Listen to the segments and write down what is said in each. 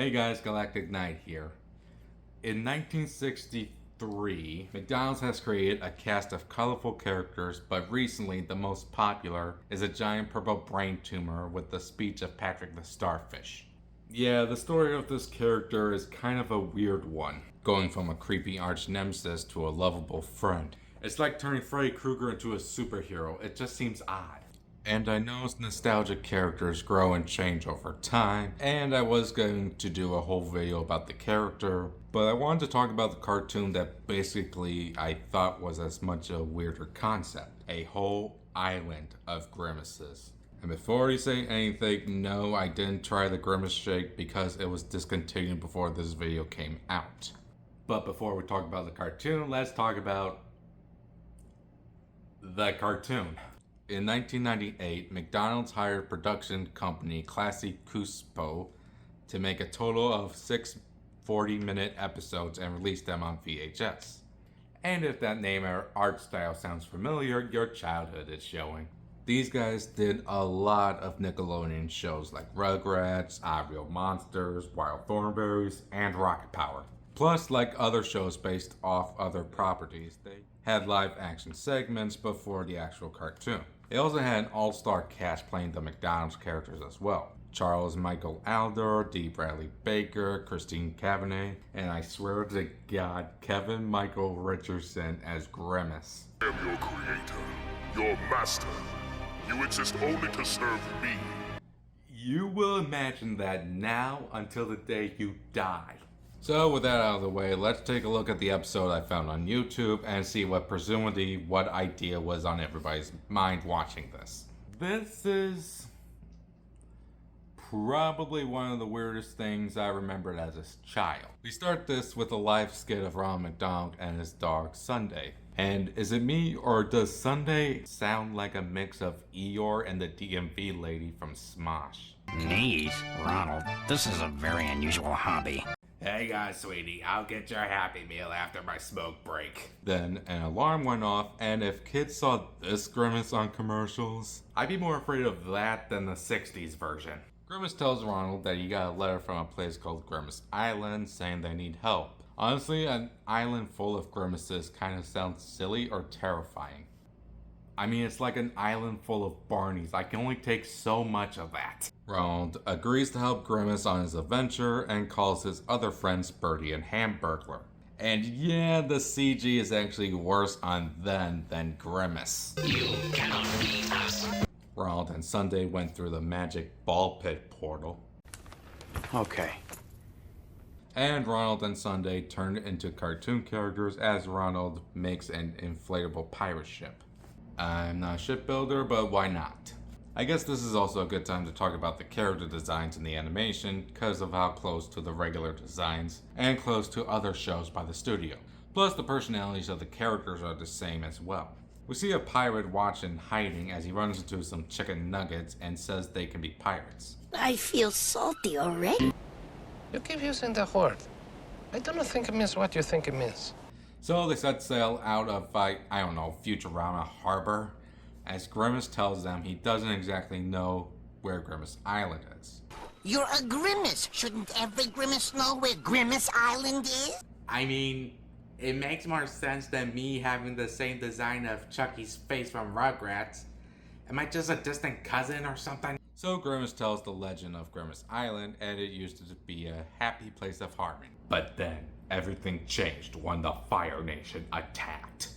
Hey guys, Galactic Knight here. In 1963, McDonald's has created a cast of colorful characters, but recently the most popular is a giant purple brain tumor with the speech of Patrick the Starfish. Yeah, the story of this character is kind of a weird one, going from a creepy arch nemesis to a lovable friend. It's like turning Freddy Krueger into a superhero, it just seems odd. And I know nostalgic characters grow and change over time, and I was going to do a whole video about the character, but I wanted to talk about the cartoon that basically I thought was as much a weirder concept. A whole island of Grimaces. And before you say anything, no, I didn't try the Grimace shake because it was discontinued before this video came out. But before we talk about the cartoon, let's talk about the cartoon. In 1998, McDonald's hired production company Classy Cuspo to make a total of 6 40-minute episodes and release them on VHS. And if that name or art style sounds familiar, your childhood is showing. These guys did a lot of Nickelodeon shows like Rugrats, Real Monsters, Wild Thornberrys, and Rocket Power. Plus, like other shows based off other properties, they had live action segments before the actual cartoon. They also had an all-star cast playing the McDonald's characters as well. Charles Michael Alder, D. Bradley Baker, Christine Cavanaugh, and I swear to God, Kevin Michael Richardson as Grimace. I am your creator, your master. You exist only to serve me. You will imagine that now until the day you die. So with that out of the way, let's take a look at the episode I found on YouTube and see what idea was on everybody's mind watching this. This is probably one of the weirdest things I remembered as a child. We start this with a live skit of Ronald McDonald and his dog Sunday. And is it me, or does Sunday sound like a mix of Eeyore and the DMV lady from Smosh? Neat, Ronald. This is a very unusual hobby. Hey guys, sweetie, I'll get your Happy Meal after my smoke break. Then an alarm went off, and if kids saw this Grimace on commercials, I'd be more afraid of that than the 60s version. Grimace tells Ronald that he got a letter from a place called Grimace Island saying they need help. Honestly, an island full of Grimaces kind of sounds silly or terrifying. I mean, it's like an island full of Barneys. I can only take so much of that. Ronald agrees to help Grimace on his adventure and calls his other friends Birdie and Hamburglar. And yeah, the CG is actually worse on them than Grimace. You cannot beat us. Ronald and Sunday went through the magic ball pit portal. Okay. And Ronald and Sunday turned into cartoon characters as Ronald makes an inflatable pirate ship. I'm not a shipbuilder, but why not? I guess this is also a good time to talk about the character designs in the animation because of how close to the regular designs and close to other shows by the studio. Plus the personalities of the characters are the same as well. We see a pirate watching hiding as he runs into some chicken nuggets and says they can be pirates. I feel salty already. You keep using the word. I don't think it means what you think it means. So they set sail out of, Futurama Harbor, as Grimace tells them he doesn't exactly know where Grimace Island is. You're a Grimace. Shouldn't every Grimace know where Grimace Island is? I mean, it makes more sense than me having the same design of Chucky's face from Rugrats. Am I just a distant cousin or something? So Grimace tells the legend of Grimace Island, and it used to be a happy place of harmony. But then, everything changed when the Fire Nation attacked.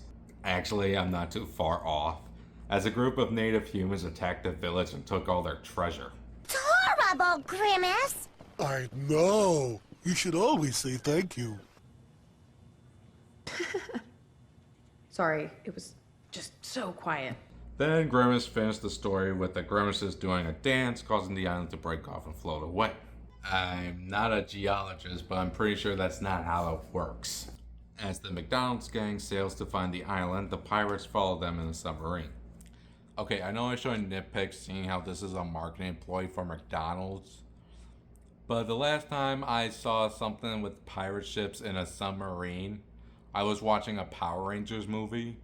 Actually, I'm not too far off, as a group of native humans attacked the village and took all their treasure. It's horrible, Grimace. I know. You should always say thank you. Sorry, it was just so quiet. Then Grimace finished the story with the Grimaces doing a dance, causing the island to break off and float away. I'm not a geologist, but I'm pretty sure that's not how it works. As the McDonald's gang sails to find the island, the pirates follow them in a submarine. Okay, I know I shouldn't nitpick seeing how this is a marketing ploy for McDonald's, but the last time I saw something with pirate ships in a submarine, I was watching a Power Rangers movie,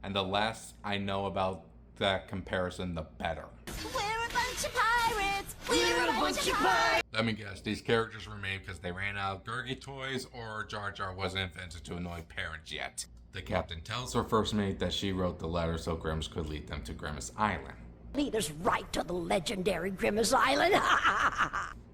and the less I know about that comparison, the better. Where are the bunch of pirates. We're a bunch of pirates. Let me guess, these characters were made because they ran out of Gurgi toys or Jar Jar wasn't invented to annoy parents yet. The captain tells her first mate that she wrote the letter so Grimace could lead them to Grimace Island. Lead us right to the legendary Grimace Island.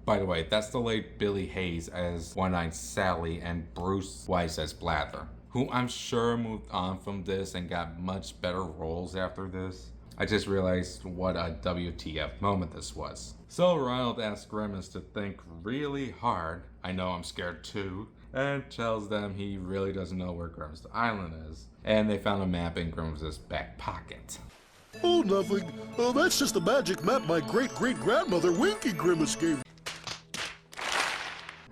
By the way, that's the late Billy Hayes as One-Eyed Sally and Bruce Weiss as Blather, who I'm sure moved on from this and got much better roles after this. I just realized what a WTF moment this was. So Ronald asks Grimace to think really hard, I know I'm scared too, and tells them he really doesn't know where Grimace Island is, and they found a map in Grimace's back pocket. Oh, nothing. Oh, that's just a magic map my great-great-grandmother Winky Grimace gave.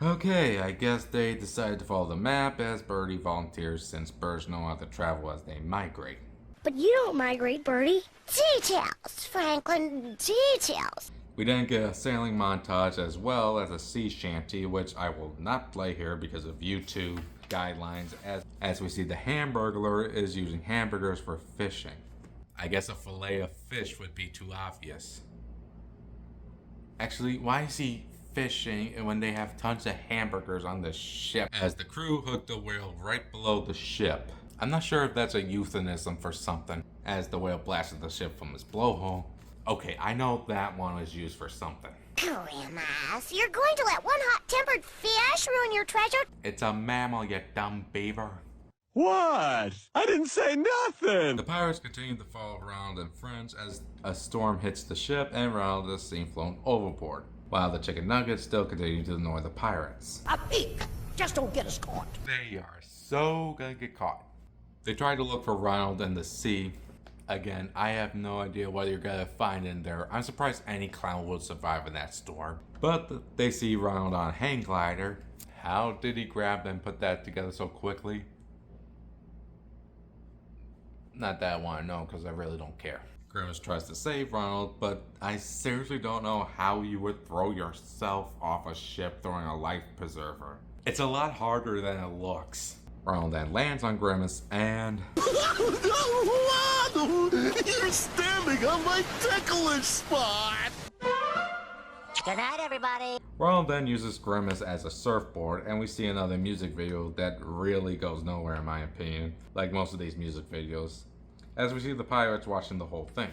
Okay, I guess they decided to follow the map as Birdie volunteers since birds know how to travel as they migrate. But you don't migrate, Birdie. Details, Franklin, details. We then get a sailing montage as well as a sea shanty, which I will not play here because of YouTube guidelines, as we see the Hamburglar is using hamburgers for fishing. I guess a fillet of fish would be too obvious. Actually, why is he fishing when they have tons of hamburgers on the ship? As the crew hook the whale right below the ship. I'm not sure if that's a euphemism for something, as the whale blasted the ship from his blowhole. Okay, I know that one was used for something. Grimace, you're going to let one hot-tempered fish ruin your treasure? It's a mammal, you dumb beaver. What? I didn't say nothing! The pirates continue to follow Ronald and friends as a storm hits the ship and Ronald is seen flown overboard, while the chicken nuggets still continue to annoy the pirates. A peek! Just don't get us caught. They are so gonna get caught. They try to look for Ronald in the sea. Again, I have no idea what you're gonna find in there. I'm surprised any clown would survive in that storm. But they see Ronald on a hang glider. How did he grab and put that together so quickly? Not that I want to know, because I really don't care. Grimace tries to save Ronald, but I seriously don't know how you would throw yourself off a ship throwing a life preserver. It's a lot harder than it looks. Ronald then lands on Grimace and... You're standing on my ticklish spot! Good night, everybody. Ronald then uses Grimace as a surfboard, and we see another music video that really goes nowhere in my opinion, like most of these music videos, as we see the pirates watching the whole thing.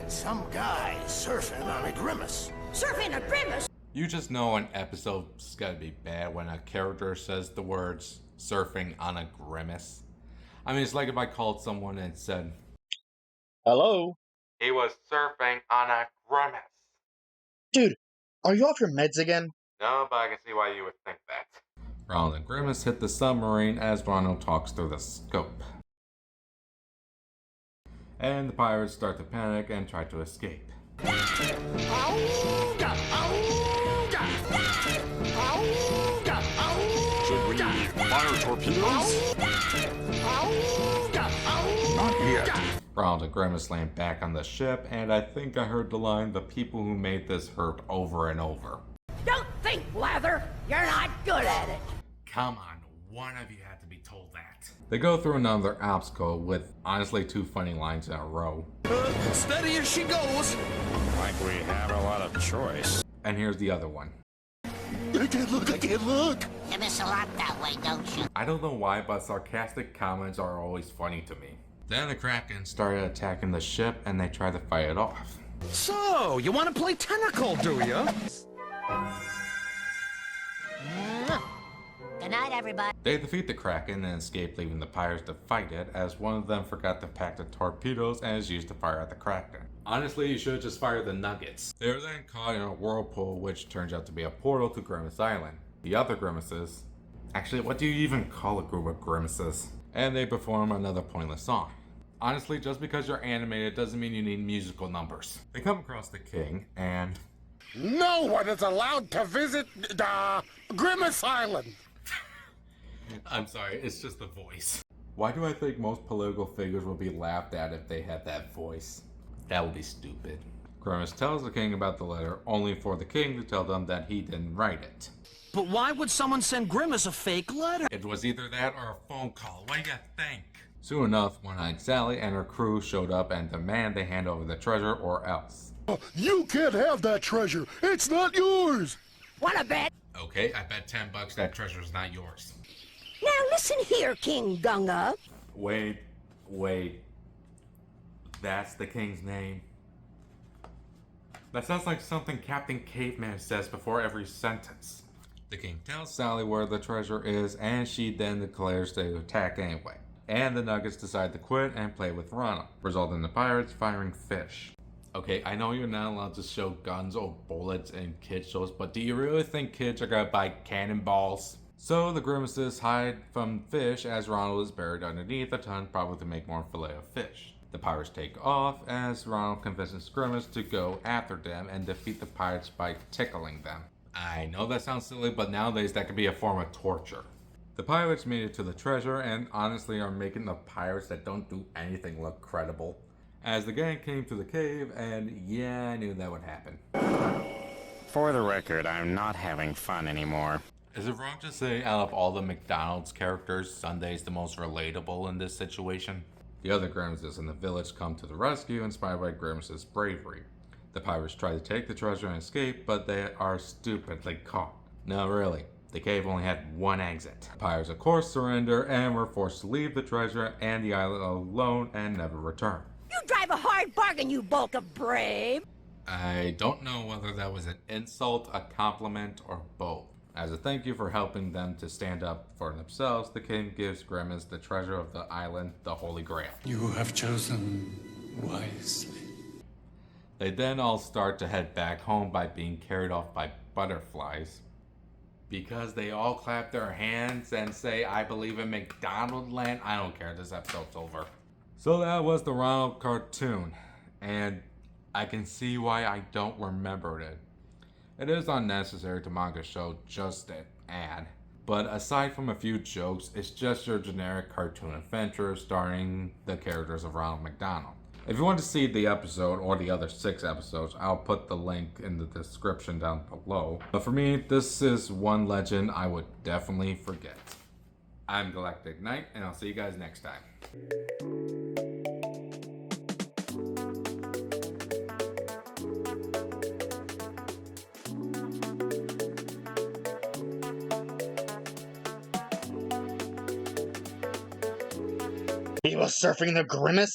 Some guy surfing on a Grimace. Surfing a Grimace? You just know an episode's gotta be bad when a character says the words surfing on a Grimace. I mean, it's like if I called someone and said, "Hello? He was surfing on a Grimace." Dude, are you off your meds again? No, but I can see why you would think that. Ronald and Grimace hit the submarine as Ronald talks through the scope. And the pirates start to panic and try to escape. Should we fire torpedoes? Not yet. Ronald and Grimace land back on the ship, and I think I heard the line, "The people who made this hurt," over and over. Don't think, Blather. You're not good at it. Come on, one of you had to be told that. They go through another obstacle with honestly 2 funny lines in a row. Steady as she goes. Like we have a lot of choice. And here's the other one. I can't look! You miss a lot that way, don't you? I don't know why, but sarcastic comments are always funny to me. Then the Kraken started attacking the ship and they tried to fight it off. So, you want to play tentacle, do you? Good night, everybody. They defeat the Kraken and escape, leaving the pirates to fight it, as one of them forgot to pack the torpedoes and is used to fire at the Kraken. Honestly, you should have just fired the nuggets. They are then caught in a whirlpool, which turns out to be a portal to Grimace Island. The other Grimaces... Actually, what do you even call a group of Grimaces? And they perform another pointless song. Honestly, just because you're animated doesn't mean you need musical numbers. They come across the king, and... No one is allowed to visit Grimace Island. I'm sorry, it's just the voice. Why do I think most political figures would be laughed at if they had that voice? That would be stupid. Grimace tells the king about the letter, only for the king to tell them that he didn't write it. But why would someone send Grimace a fake letter? It was either that or a phone call. What do you think? Soon enough, One-Eyed Sally and her crew showed up and demand they hand over the treasure or else. You can't have that treasure. It's not yours. Wanna bet? Okay, I bet $10 that treasure is not yours. Now listen here, King Gunga. Wait. That's the king's name? That sounds like something Captain Caveman says before every sentence. The king tells Sally where the treasure is, and she then declares to attack anyway. And the Nuggets decide to quit and play with Ronald, resulting in the pirates firing fish. Okay, I know you're not allowed to show guns or bullets in kids shows, but do you really think kids are gonna buy cannonballs? So the Grimaces hide from fish as Ronald is buried underneath a ton, probably to make more fillet of fish. The pirates take off as Ronald convinces Grimace to go after them and defeat the pirates by tickling them. I know that sounds silly, but nowadays that could be a form of torture. The pirates made it to the treasure and honestly are making the pirates that don't do anything look credible. As the gang came to the cave, and yeah, I knew that would happen. For the record, I'm not having fun anymore. Is it wrong to say out of all the McDonald's characters, Sunday's the most relatable in this situation? The other Grimaces in the village come to the rescue, inspired by Grimace's bravery. The pirates try to take the treasure and escape, but they are stupidly caught. No, really. The cave only had one exit. The pirates, of course, surrender and were forced to leave the treasure and the island alone and never return. You drive a hard bargain, you bulk of brave. I don't know whether that was an insult, a compliment, or both. As a thank you for helping them to stand up for themselves, the king gives Grimace the treasure of the island, the Holy Grail. You have chosen wisely. They then all start to head back home by being carried off by butterflies. Because they all clap their hands and say, I believe in McDonald land. I don't care, this episode's over. So that was the Ronald cartoon. And I can see why I don't remember it. It is unnecessary to manga show just an ad. But aside from a few jokes, it's just your generic cartoon adventure starring the characters of Ronald McDonald. If you want to see the episode or the other 6 episodes, I'll put the link in the description down below. But for me, this is one legend I would definitely forget. I'm Galactic Knight, and I'll see you guys next time. He was surfing the Grimace?